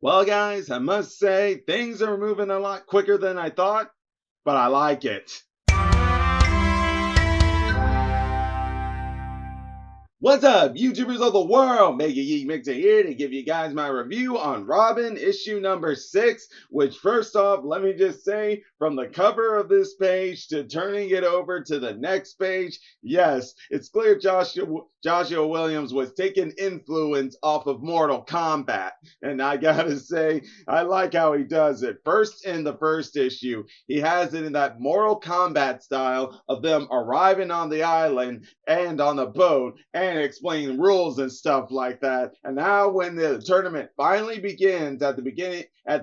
Well, guys, I must say things are moving a lot quicker than I thought, but I like it. What's up, YouTubers of the world? MegaGeekMixer here to give you guys my review on Robin issue number 6, which first off, let me just say, from the cover of this page to turning it over to the next page, yes, it's clear Joshua Williams was taking influence off of Mortal Kombat. And I gotta say, I like how he does it. First, in the first issue, he has it in that Mortal Kombat style of them arriving on the island and on the boat and explain rules and stuff like that. And now when the tournament finally begins at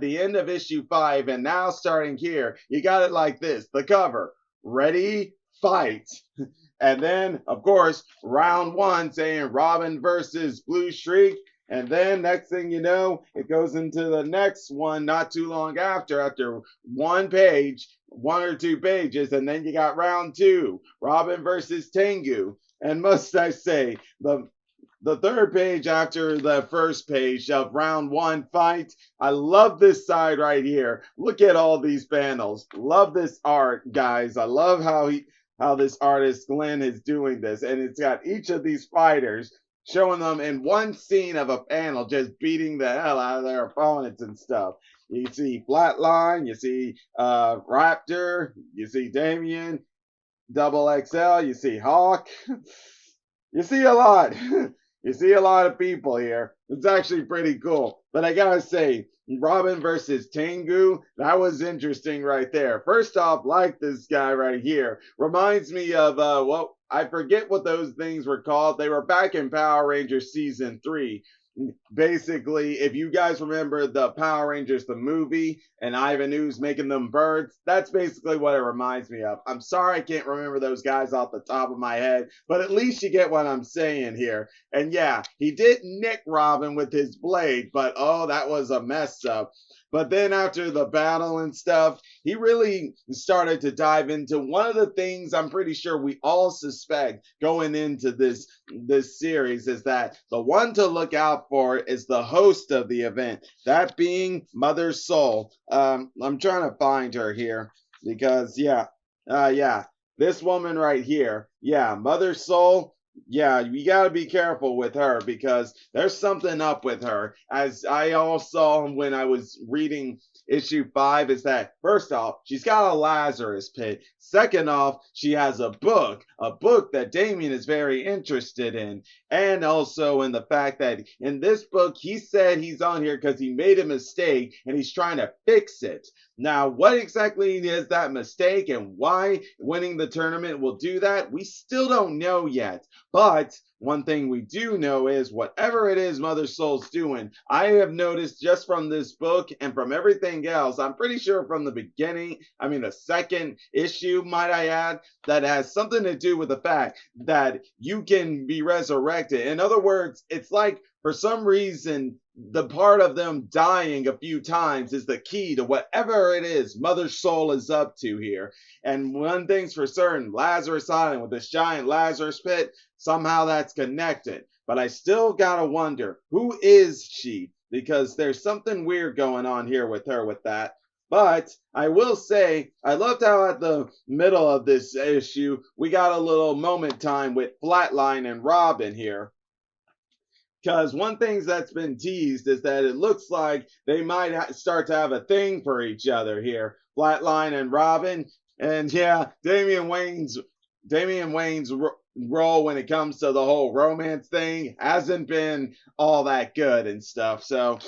the end of issue 5 and now starting here, you got it like this. The cover. Ready, fight. And then, of course, round 1 saying Robin versus Blue Streak. And then next thing you know, it goes into the next one not too long after one page, one or two pages, and then you got round 2, Robin versus Tengu. And must I say, the third page after the first page of round 1 fight, I love this side right here. Look at all these panels. Love this art, guys. I love how this artist Glenn is doing this, and it's got each of these fighters showing them in one scene of a panel just beating the hell out of their opponents and stuff. You see Flatline, you see Raptor, you see Damien, Double XL, you see Hawk. You see a lot. You see a lot of people here. It's actually pretty cool. But I gotta say, Robin versus Tengu, that was interesting right there. First off, like this guy right here. Reminds me of, well, I forget what those things were called. They were back in Power Rangers Season 3. Basically, if you guys remember the Power Rangers, the movie, and Ivan Ooze making them birds, that's basically what it reminds me of. I'm sorry I can't remember those guys off the top of my head, but at least you get what I'm saying here. And yeah, he did nick Robin with his blade, but oh, that was a mess up. But then after the battle and stuff, he really started to dive into one of the things I'm pretty sure we all suspect going into this series is that the one to look out for is the host of the event, that being Mother Soul. I'm trying to find her here because yeah, this woman right here, yeah, Mother Soul. Yeah, you got to be careful with her because there's something up with her. As I all saw when I was reading issue 5, is that first off, she's got a Lazarus pit. Second off, she has a book that Damien is very interested in. And also in the fact that in this book, he said he's on here because he made a mistake and he's trying to fix it. Now, what exactly is that mistake and why winning the tournament will do that, we still don't know yet. But one thing we do know is whatever it is Mother Soul's doing, I have noticed just from this book and from everything else, I'm pretty sure from the beginning, I mean the second issue, might I add, that has something to do with the fact that you can be resurrected. In other words, it's like for some reason, the part of them dying a few times is the key to whatever it is Mother Soul is up to here. And one thing's for certain, Lazarus Island with this giant Lazarus pit, somehow that's connected. But I still gotta wonder, who is she? Because there's something weird going on here with her with that. But I will say, I loved how at the middle of this issue, we got a little moment time with Flatline and Robin here. Because one thing that's been teased is that it looks like they might start to have a thing for each other here, Flatline and Robin. And yeah, Damian Wayne's role when it comes to the whole romance thing hasn't been all that good and stuff. So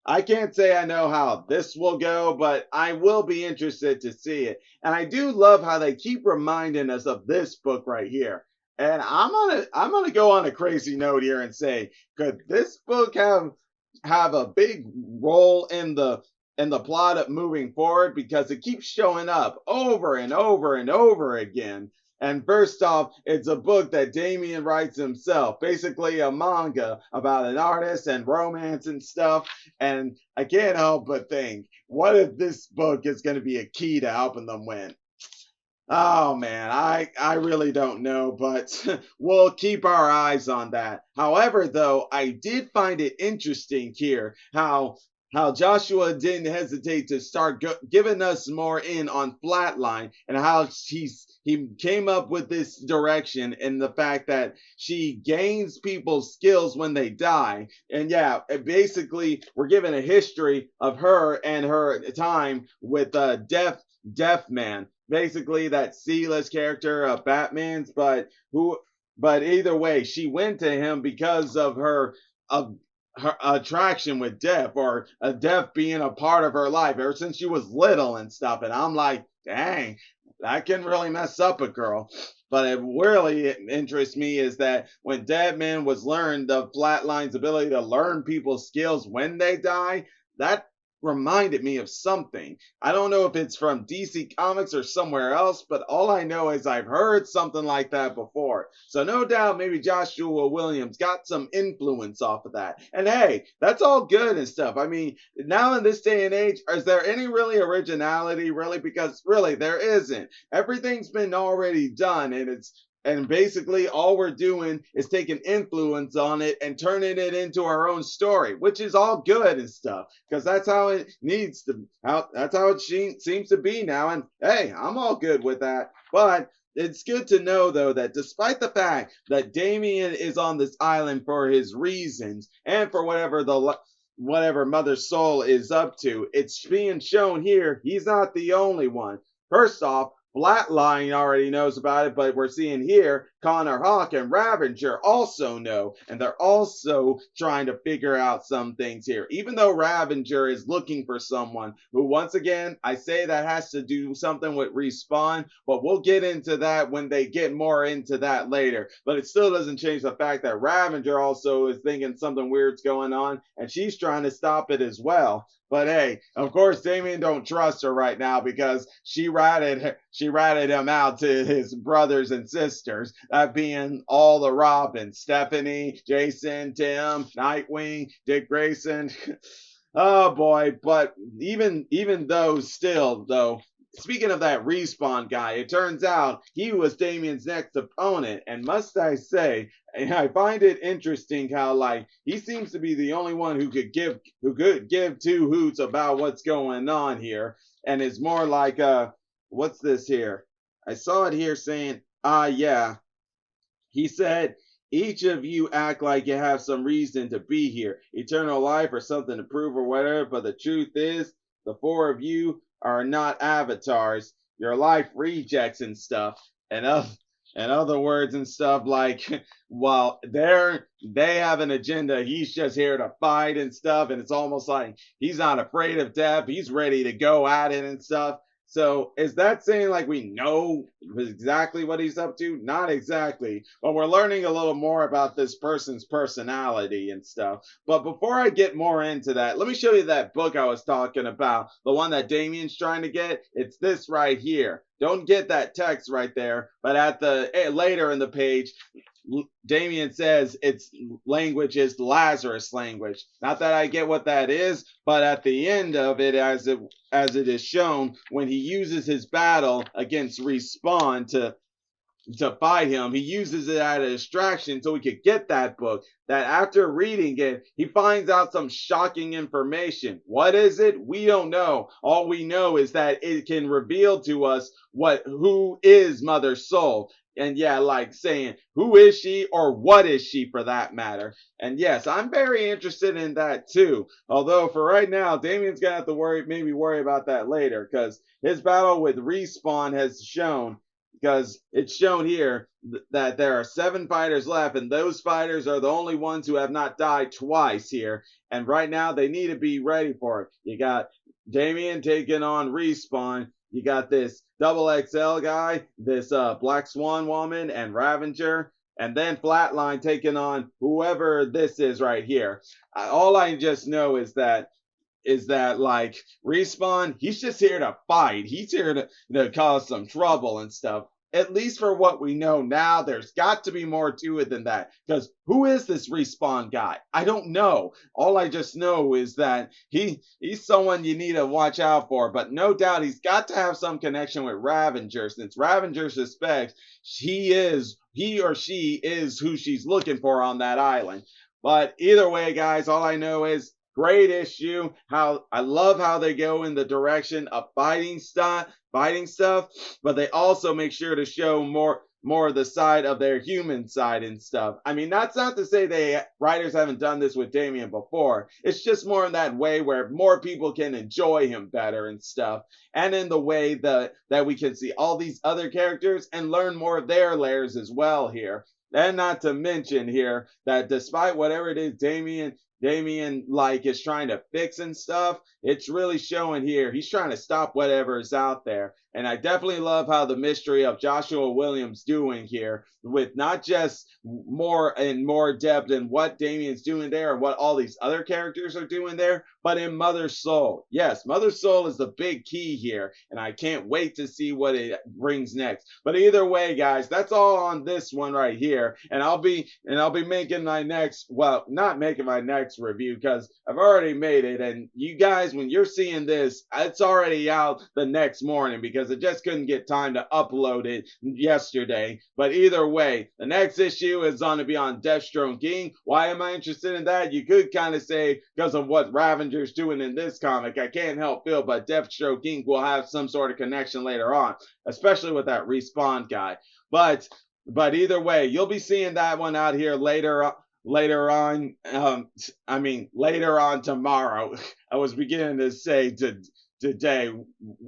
I can't say I know how this will go, but I will be interested to see it. And I do love how they keep reminding us of this book right here. And I'm gonna go on a crazy note here and say, could this book have a big role in the plot of moving forward because it keeps showing up over and over and over again. And first off, it's a book that Damien writes himself, basically a manga about an artist and romance and stuff. And I can't help but think, what if this book is going to be a key to helping them win? Oh man, I really don't know, but we'll keep our eyes on that. However, though, I did find it interesting here how how Joshua didn't hesitate to start giving us more in on Flatline, and how he came up with this direction and the fact that she gains people's skills when they die. And yeah, basically we're given a history of her and her time with Deaf Man, basically that C-list character of Batman's, but either way, she went to him because of of her attraction with Death, or a Death being a part of her life ever since she was little and stuff. And I'm like, dang, that can really mess up a girl. But it really interests me is that when Deadman was learned of Flatline's ability to learn people's skills when they die, that reminded me of something. I don't know if it's from DC Comics or somewhere else, but all I know is I've heard something like that before. So no doubt maybe Joshua Williams got some influence off of that. And hey, that's all good and stuff. I mean, now in this day and age, is there any really originality, really? Because really, there isn't. Everything's been already done, and basically all we're doing is taking influence on it and turning it into our own story, which is all good and stuff, because that's how it needs to, that's how it seems to be now. And hey, I'm all good with that. But it's good to know, though, that despite the fact that Damien is on this island for his reasons and for whatever Mother Soul is up to, it's being shown here he's not the only one. First off, Flatline already knows about it, but we're seeing here Connor Hawk and Ravager also know, and they're also trying to figure out some things here. Even though Ravager is looking for someone who, once again, I say that has to do something with Respawn, but we'll get into that when they get more into that later. But it still doesn't change the fact that Ravager also is thinking something weird's going on, and she's trying to stop it as well. But hey, of course, Damien don't trust her right now because she ratted him out to his brothers and sisters, that being all the Robins: Stephanie, Jason, Tim, Nightwing, Dick Grayson. Oh boy, but even though still though, speaking of that Respawn guy, it turns out he was Damien's next opponent, and must I say, I find it interesting how like he seems to be the only one who could give two hoots about what's going on here, and is more like what's this here? I saw it here saying, yeah, he said, each of you act like you have some reason to be here, eternal life or something to prove or whatever, but the truth is, the four of you are not avatars. Your life rejects and stuff. And in other words and stuff, like, while they have an agenda, he's just here to fight and stuff. And it's almost like he's not afraid of death. He's ready to go at it and stuff. So is that saying like we know exactly what he's up to? Not exactly, but we're learning a little more about this person's personality and stuff. But before I get more into that, let me show you that book I was talking about, the one that Damien's trying to get. It's this right here. Don't get that text right there, but at the later in the page, Damien says its language is Lazarus language. Not that I get what that is, but at the end of it, as it is shown, when he uses his battle against Respawn to fight him, he uses it as a distraction so he could get that book. That after reading it, he finds out some shocking information. What is it? We don't know. All we know is that it can reveal to us who is Mother Soul. And yeah, like saying, who is she, or what is she for that matter? And yes, I'm very interested in that too. Although for right now, Damien's gonna have to maybe worry about that later, because his battle with Respawn has shown, because it's shown here that there are 7 fighters left, and those fighters are the only ones who have not died twice here. And right now, they need to be ready for it. You got Damien taking on Respawn. You got this double XL guy, this Black Swan woman, and Ravager. And then Flatline taking on whoever this is right here. All I just know is that like Respawn, he's just here to fight. He's here to cause some trouble and stuff. At least for what we know now, there's got to be more to it than that. Because who is this Respawn guy? I don't know. All I just know is that he's someone you need to watch out for. But no doubt he's got to have some connection with Ravager, since Ravager suspects he or she is who she's looking for on that island. But either way, guys, all I know is Great issue. How I love how they go in the direction of fighting stuff, but they also make sure to show more of the side of their human side and stuff. I mean, that's not to say they writers haven't done this with Damien before. It's just more in that way where more people can enjoy him better and stuff, and in the way that we can see all these other characters and learn more of their layers as well here. And not to mention here that despite whatever it is Damien like is trying to fix and stuff, it's really showing here. He's trying to stop whatever is out there. And I definitely love how the mystery of Joshua Williams doing here with not just more and more depth in what Damien's doing there and what all these other characters are doing there, but in Mother's Soul. Yes, Mother's Soul is the big key here, and I can't wait to see what it brings next. But either way, guys, that's all on this one right here. And I'll be making my next, well, not making my next review because I've already made it. And you guys, when you're seeing this, it's already out the next morning because I just couldn't get time to upload it yesterday. But either way, the next issue is going to be on Deathstroke King. Why am I interested in that? You could kind of say because of what Ravenger's doing in this comic. I can't help feel, but Deathstroke King will have some sort of connection later on, especially with that Respawn guy. But either way, you'll be seeing that one out here later on. Later on tomorrow. I was beginning to say today,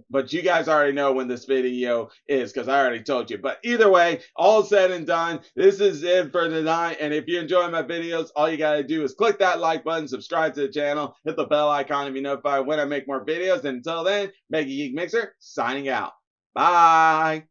but you guys already know when this video is because I already told you. But either way, all said and done, this is it for tonight. And if you enjoy my videos, all you gotta do is click that like button, subscribe to the channel, hit the bell icon to be notified when I make more videos. And until then, MegaGeekMixer signing out. Bye.